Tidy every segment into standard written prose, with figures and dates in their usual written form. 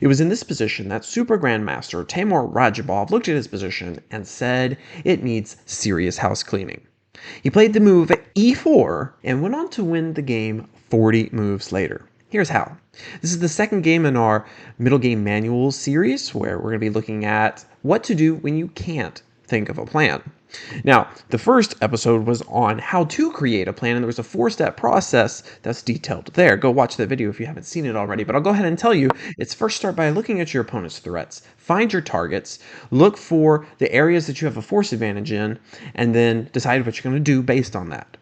It was in this position that Super Grandmaster Timur Rajabov looked at his position and said it needs serious house cleaning. He played the move e4 and went on to win the game 40 moves later. Here's how. This is the second game in our Middle Game Manual series where we're going to be looking at what to do when you can't think of a plan. Now, the first episode was on how to create a plan, and there was a 4-step process that's detailed there. Go watch that video if you haven't seen it already, but I'll go ahead and tell you, it's first start by looking at your opponent's threats, find your targets, look for the areas that you have a force advantage in, and then decide what you're going to do based on that.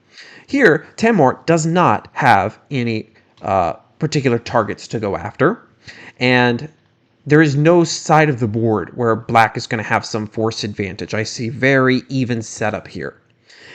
Here, Timur does not have any particular targets to go after, and there is no side of the board where black is going to have some force advantage. I see very even setup here.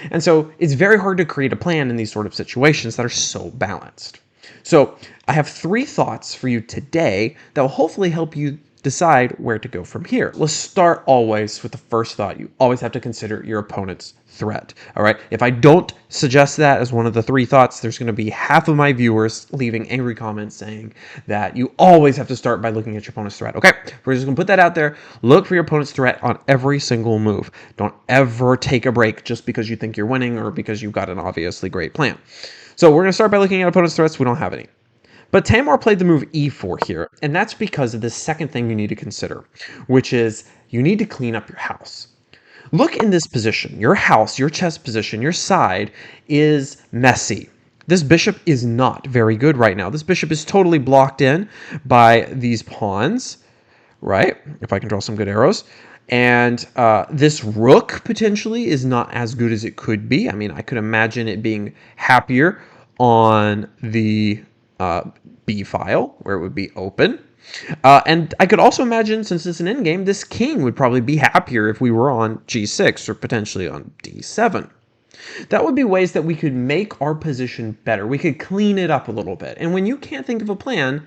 And so it's very hard to create a plan in these sort of situations that are so balanced. So I have 3 thoughts for you today that will hopefully help you decide where to go from here. Let's start always with the first thought. You always have to consider your opponent's threat. All right. If I don't suggest that as one of the 3 thoughts, there's going to be half of my viewers leaving angry comments saying that you always have to start by looking at your opponent's threat. Okay. We're just going to put that out there. Look for your opponent's threat on every single move. Don't ever take a break just because you think you're winning or because you've got an obviously great plan. So we're going to start by looking at opponent's threats. We don't have any. But Timur played the move e4 here, and that's because of the second thing you need to consider, which is you need to clean up your house. Look in this position. Your house, your chess position, your side is messy. This bishop is not very good right now. This bishop is totally blocked in by these pawns, right? If I can draw some good arrows. And this rook potentially is not as good as it could be. I mean, I could imagine it being happier on the B file where it would be open. And I could also imagine, since it's an endgame, this king would probably be happier if we were on G6 or potentially on D7. That would be ways that we could make our position better. We could clean it up a little bit. And when you can't think of a plan,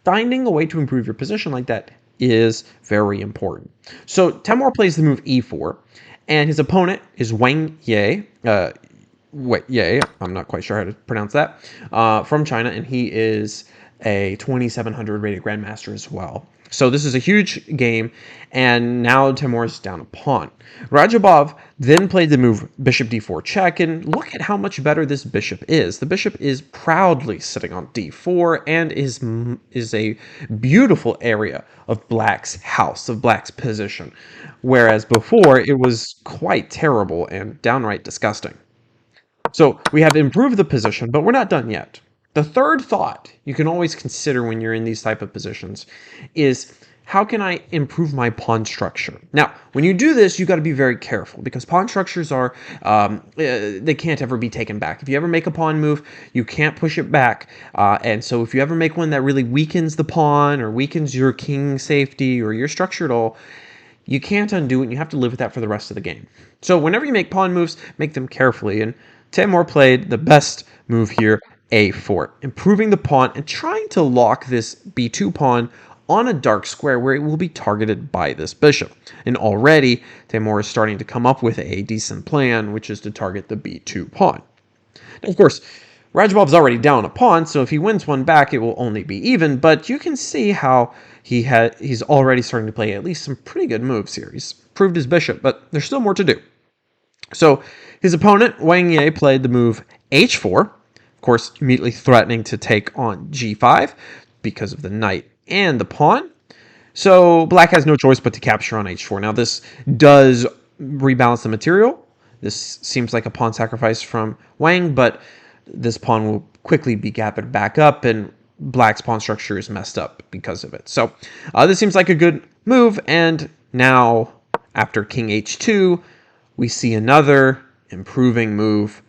finding a way to improve your position like that is very important. So Timur plays the move e4, and his opponent is Wang Ye. I'm not quite sure how to pronounce that, from China, and he is a 2700 rated grandmaster as well. So this is a huge game, and now Timur is down a pawn. Rajabov then played the move bishop d4 check, and look at how much better this bishop is. The bishop is proudly sitting on d4 and is a beautiful area of black's house, of black's position, whereas before it was quite terrible and downright disgusting. So we have improved the position, but we're not done yet. The third thought you can always consider when you're in these type of positions is, how can I improve my pawn structure? Now, when you do this, you got to be very careful because pawn structures are, they can't ever be taken back. If you ever make a pawn move, you can't push it back. And so if you ever make one that really weakens the pawn or weakens your king safety or your structure at all, you can't undo it and you have to live with that for the rest of the game. So whenever you make pawn moves, make them carefully. And Timur played the best move here, a4, improving the pawn and trying to lock this b2 pawn on a dark square where it will be targeted by this bishop. And already, Timur is starting to come up with a decent plan, which is to target the b2 pawn. Now, of course, Rajabov's already down a pawn, so if he wins one back, it will only be even, but you can see how he's already starting to play at least some pretty good moves here. He's proved his bishop, but there's still more to do. So his opponent, Wang Ye, played the move h4, of course, immediately threatening to take on g5 because of the knight and the pawn. So black has no choice but to capture on h4. Now this does rebalance the material. This seems like a pawn sacrifice from Wang, but this pawn will quickly be gathered back up, and black's pawn structure is messed up because of it. So this seems like a good move, and now after king h2, we see another improving move,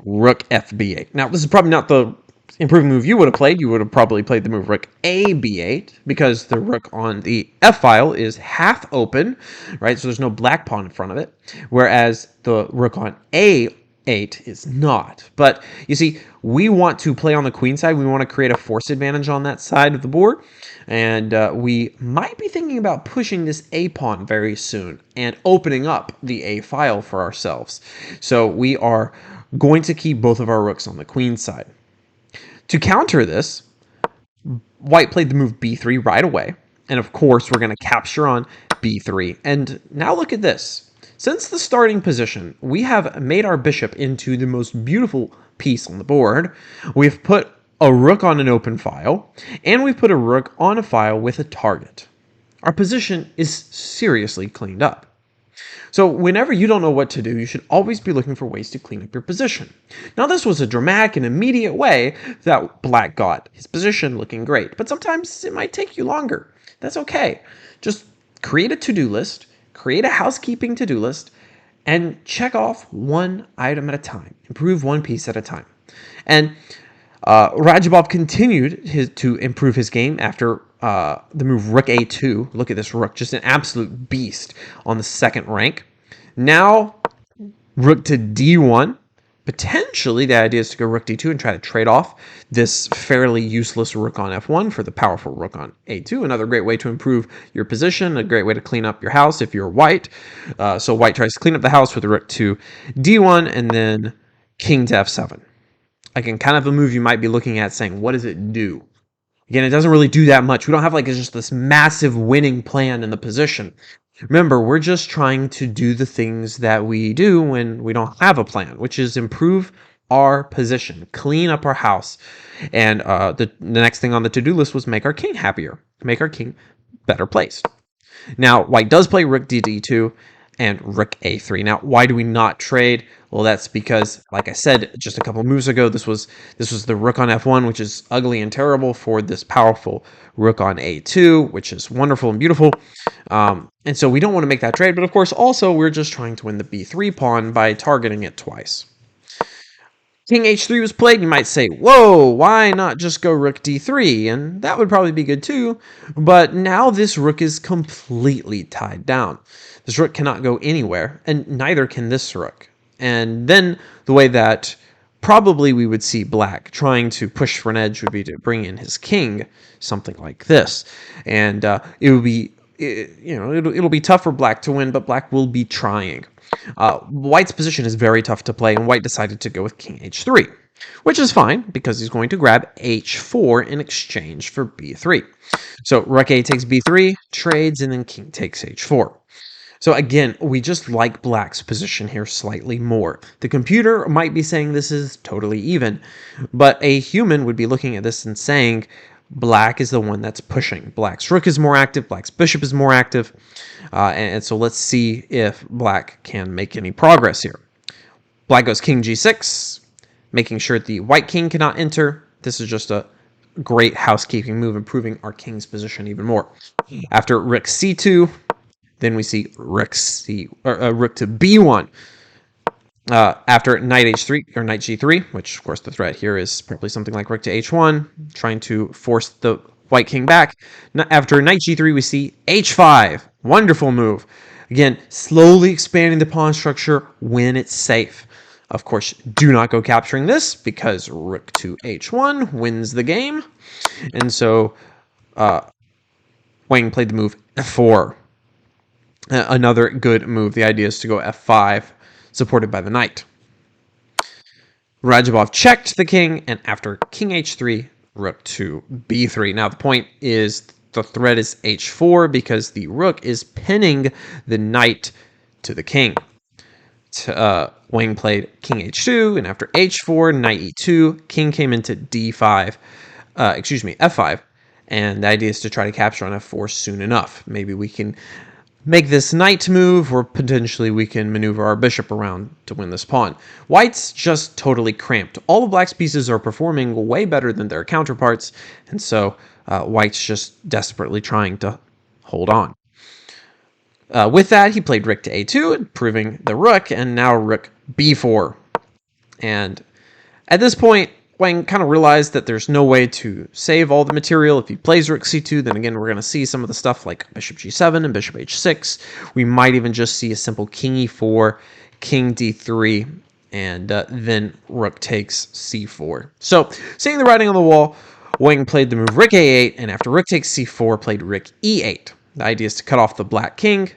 rook fb8. Now, this is probably not the improving move you would have played. You would have probably played the move rook ab8 because the rook on the f file is half open, right? So there's no black pawn in front of it, whereas the rook on a8 is not. But you see, we want to play on the queen side. We want to create a force advantage on that side of the board. And we might be thinking about pushing this a pawn very soon and opening up the a file for ourselves. So we are going to keep both of our rooks on the queen side. To counter this, White played the move b3 right away. And of course, we're going to capture on b3. And now look at this. Since the starting position, we have made our bishop into the most beautiful piece on the board. We've put a rook on an open file, and we've put a rook on a file with a target. Our position is seriously cleaned up. So whenever you don't know what to do, you should always be looking for ways to clean up your position. Now this was a dramatic and immediate way that black got his position looking great, but sometimes it might take you longer. That's okay. Just create a to-do list, create a housekeeping to-do list, and check off one item at a time. Improve one piece at a time. And Radjabov continued to improve his game after the move rook a2. Look at this rook, just an absolute beast on the second rank. Now, rook to d1. Potentially, the idea is to go rook d2 and try to trade off this fairly useless rook on f1 for the powerful rook on a2. Another great way to improve your position, a great way to clean up your house if you're white. So white tries to clean up the house with rook to d1 and then king to f7. Again, kind of a move you might be looking at saying, what does it do? Again, it doesn't really do that much. We don't have like just this massive winning plan in the position. Remember, we're just trying to do the things that we do when we don't have a plan, which is improve our position, clean up our house. And the next thing on the to-do list was make our king happier, make our king better placed. Now, white does play rook d2 and rook a3. Now, why do we not trade? Well, that's because, like I said just a couple moves ago, this was the rook on f1, which is ugly and terrible, for this powerful rook on a2, which is wonderful and beautiful. And so we don't want to make that trade. But of course, also, we're just trying to win the b3 pawn by targeting it twice. King h3 was played. You might say, whoa, why not just go rook d3? And that would probably be good too. But now this rook is completely tied down. This rook cannot go anywhere, and neither can this rook. And then the way that probably we would see black trying to push for an edge would be to bring in his king, something like this. And it would be, it'll be tough for black to win, but black will be trying. White's position is very tough to play, and white decided to go with king h3, which is fine because he's going to grab h4 in exchange for b3. So rook a takes b3, trades, and then king takes h4. So again, we just like black's position here slightly more. The computer might be saying this is totally even, but a human would be looking at this and saying black is the one that's pushing. Black's rook is more active, black's bishop is more active, and so let's see if black can make any progress here. Black goes king g6, making sure the white king cannot enter. This is just a great housekeeping move, improving our king's position even more. After rook c2, then we see rook to b1. After knight h3 or knight g3, which of course the threat here is probably something like rook to h1, trying to force the white king back. After knight g3, we see h5. Wonderful move. Again, slowly expanding the pawn structure when it's safe. Of course, do not go capturing this because rook to h1 wins the game. And so Wang played the move f4. Another good move. The idea is to go f5, supported by the knight. Radjabov checked the king, and after king h3, rook to b3. Now, the point is the threat is h4 because the rook is pinning the knight to the king. Wang played king h2, and after h4, knight e2, king came into d5, f5, and the idea is to try to capture on f4 soon enough. Maybe we can make this knight move, or potentially we can maneuver our bishop around to win this pawn. White's just totally cramped. All of black's pieces are performing way better than their counterparts, and so white's just desperately trying to hold on. With that, he played rook to a2, improving the rook, and now rook b4. And at this point, Wang kind of realized that there's no way to save all the material. If he plays rook c2, then again, we're going to see some of the stuff like bishop g7 and bishop h6. We might even just see a simple king e4, king d3, and then rook takes c4. So, seeing the writing on the wall, Wang played the move rook a8, and after rook takes c4, played rook e8. The idea is to cut off the black king,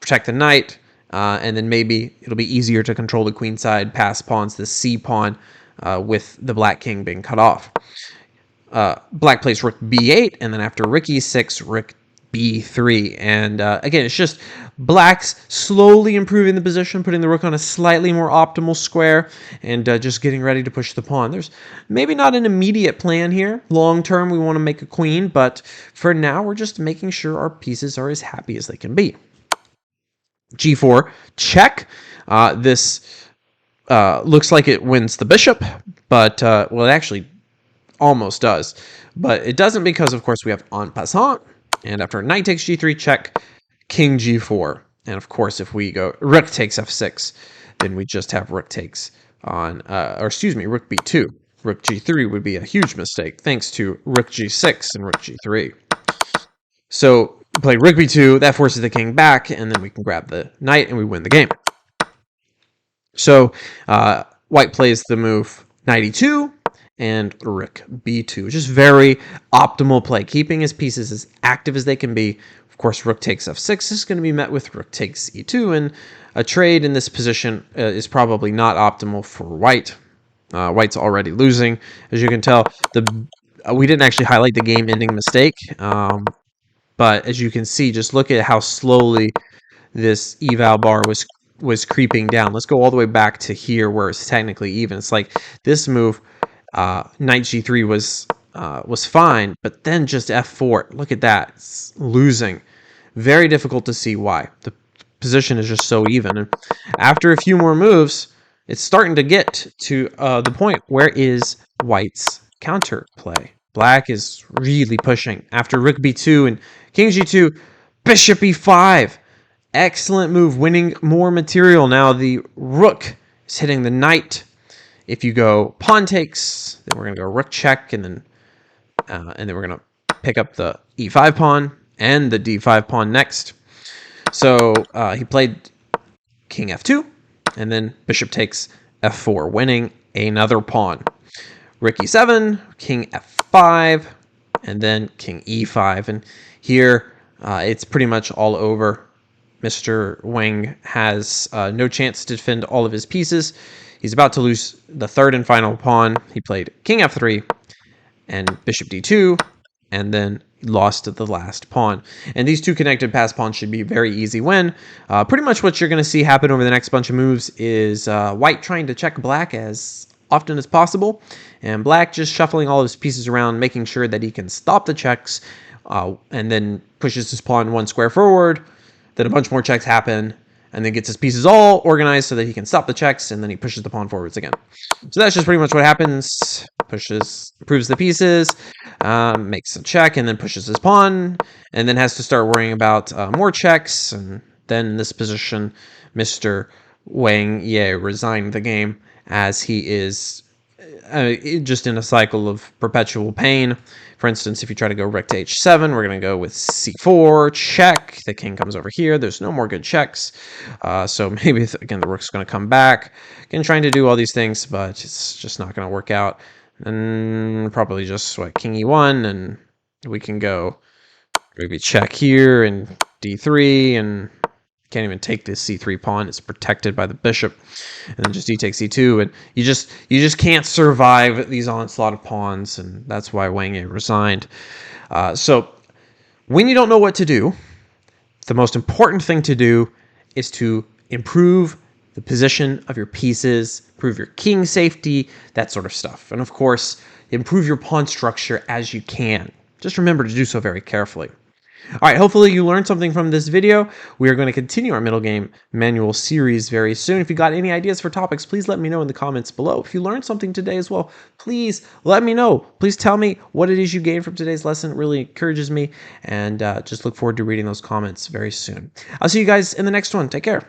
protect the knight, and then maybe it'll be easier to control the queenside pass pawns, the c pawn, with the black king being cut off. black plays rook b8, and then after rook e6, rook b3. And again, it's just black's slowly improving the position, putting the rook on a slightly more optimal square, and just getting ready to push the pawn. There's maybe not an immediate plan here. Long term, we want to make a queen, but for now, we're just making sure our pieces are as happy as they can be. g4, check. This looks like it wins the bishop, but, well, it actually almost does. But it doesn't because, of course, we have en passant. And after knight takes g3, check, king g4. And, of course, if we go rook takes f6, then we just have rook takes on, or excuse me, rook b2. Rook g3 would be a huge mistake, thanks to rook g6 and rook g3. So play rook b2, that forces the king back, and then we can grab the knight and we win the game. So white plays the move knight e2 and rook b2, which is very optimal play, keeping his pieces as active as they can be. Of course, rook takes f6 is going to be met with rook takes e2, and a trade in this position is probably not optimal for white. White's already losing. As you can tell, we didn't actually highlight the game-ending mistake, but as you can see, just look at how slowly this eval bar was creeping down. Let's go all the way back to here where it's technically even. It's like this move, knight g3 was fine, but then just f4. Look at that. It's losing. Very difficult to see why. The position is just so even. And after a few more moves, it's starting to get to the point where is white's counter play. Black is really pushing. After rook b2 and king g2, bishop e5. Excellent move, winning more material. Now the rook is hitting the knight. If you go pawn takes, then we're going to go rook check, and then we're going to pick up the e5 pawn and the d5 pawn next. So he played king f2, and then bishop takes f4, winning another pawn. Rook e7, king f5, and then king e5. And here it's pretty much all over. Mr. Wang has no chance to defend all of his pieces. He's about to lose the third and final pawn. He played king f3 and bishop d2, and then lost the last pawn. And these two connected pass pawns should be a very easy win. Pretty much what you're going to see happen over the next bunch of moves is white trying to check black as often as possible, and black just shuffling all of his pieces around, making sure that he can stop the checks, and then pushes his pawn one square forward. Then a bunch more checks happen, and then gets his pieces all organized so that he can stop the checks, and then he pushes the pawn forwards again. So that's just pretty much what happens. Improves the pieces, makes a check, and then pushes his pawn, and then has to start worrying about more checks. And then in this position, Mr. Wang Ye resigned the game, as he is just in a cycle of perpetual pain. For instance, if you try to go rook to h7, we're going to go with c4, check. The king comes over here. There's no more good checks. So maybe, again, the rook's going to come back. Again, trying to do all these things, but it's just not going to work out. And probably just, king e1, and we can go maybe check here, and d3, and can't even take this c3 pawn. It's protected by the bishop. And then just d takes e2, and you just can't survive these onslaught of pawns, and that's why Wang Ye resigned. So when you don't know what to do, the most important thing to do is to improve the position of your pieces, improve your king safety, that sort of stuff. And of course, improve your pawn structure as you can. Just remember to do so very carefully. All right, hopefully you learned something from this video. We are going to continue our middle game manual series very soon. If you got any ideas for topics, please let me know in the comments below. If you learned something today as well, please let me know. Please tell me what it is you gained from today's lesson. It really encourages me, and just look forward to reading those comments very soon. I'll see you guys in the next one. Take care.